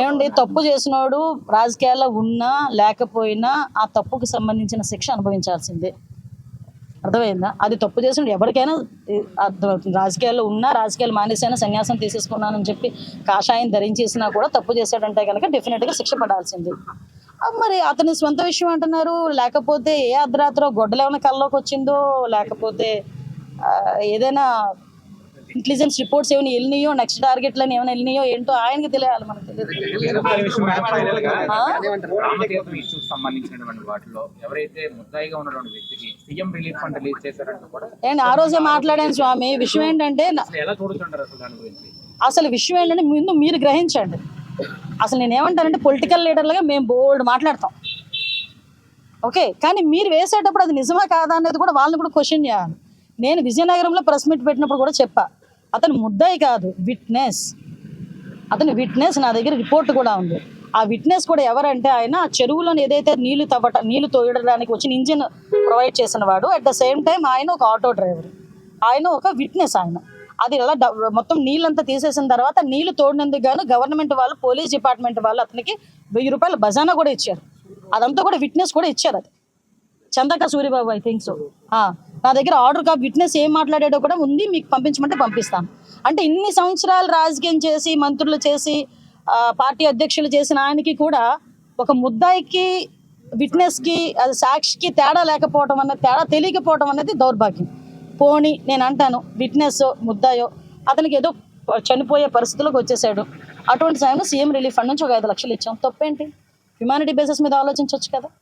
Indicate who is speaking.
Speaker 1: ఏమండి, తప్పు చేసినోడు రాజకీయాల్లో ఉన్నా లేకపోయినా ఆ తప్పుకు సంబంధించిన శిక్ష అనుభవించాల్సిందే. అర్థమైందా? అది తప్పు చేసిన ఎవరికైనా అర్థమవుతుంది. రాజకీయాల్లో ఉన్నా, రాజకీయాలు మానేసైనా సన్యాసం తీసేసుకున్నానని చెప్పి కాషాయం ధరించేసినా కూడా తప్పు చేశాడంటే కనుక డెఫినెట్గా శిక్ష పడాల్సిందే. మరి అతని స్వంత విషయం అంటున్నారు, లేకపోతే ఏ అర్ధరాత్రో గొడ్డలు ఏమైనా కల్లోకి వచ్చిందో, లేకపోతే ఏదైనా ఇంటెలిజెన్స్ రిపోర్ట్స్ ఏమైనా వెళ్ళినాయో, నెక్స్ట్ టార్గెట్లని ఏమైనా వెళ్ళినాయో ఏంటో ఆయనకి తెలియాలి, మనకు తెలియదు. ఆ రోజే మాట్లాడాను స్వామి. విషయం ఏంటంటే ముందు మీరు గ్రహించండి. అసలు నేనేమంటానంటే పొలిటికల్ లీడర్లుగా మేము బోల్డ్ మాట్లాడతాం, ఓకే, కానీ మీరు వేసేటప్పుడు అది నిజమా కాదా అనేది కూడా వాళ్ళని కూడా క్వశ్చన్ చేయాలి. నేను విజయనగరంలో ప్రెస్ మీట్ పెట్టినప్పుడు కూడా చెప్పా, అతను ముద్దాయి కాదు, విట్నెస్. అతని విట్నెస్ నా దగ్గర రిపోర్ట్ కూడా ఉంది. ఆ విట్నెస్ కూడా ఎవరంటే ఆయన చెరువులో ఏదైతే నీళ్లు తోయడానికి వచ్చిన ఇంజిన్ ప్రొవైడ్ చేసిన వాడు, అట్ ద సేమ్ టైం ఆయన ఒక ఆటో డ్రైవర్, ఆయన ఒక విట్నెస్. ఆయన అది ఎలా మొత్తం నీళ్ళంతా తీసేసిన తర్వాత నీళ్లు తోడినందుకు గాను గవర్నమెంట్ వాళ్ళు, పోలీస్ డిపార్ట్మెంట్ వాళ్ళు అతనికి 1000 రూపాయల బజానా కూడా ఇచ్చారు. అదంతా కూడా విట్నెస్ కూడా ఇచ్చారు. అది Chandaka Suribabu, I think so. నా దగ్గర ఆర్డర్ కాపీ, విట్నెస్ ఏం మాట్లాడాడో కూడా ఉంది, మీకు పంపించమంటే పంపిస్తాను. అంటే ఇన్ని సంవత్సరాలు రాజకీయం చేసి, మంత్రులు చేసి, పార్టీ అధ్యక్షులు చేసిన ఆయనకి కూడా ఒక ముద్దాయికి, విట్నెస్కి, అది సాక్షికి తేడా లేకపోవడం అన్నది, తేడా తెలియకపోవడం అనేది దౌర్భాగ్యం. పోనీ నేను అంటాను, విట్నెస్ ముద్దాయో అతనికి ఏదో చనిపోయే పరిస్థితుల్లోకి వచ్చేసాడు, అటువంటి సమయంలో సీఎం రిలీఫ్ ఫండ్ నుంచి ఒక 5 లక్షలు ఇచ్చాం, తప్పేంటి? హ్యుమానిటీ బేసిస్ మీద ఆలోచించవచ్చు కదా.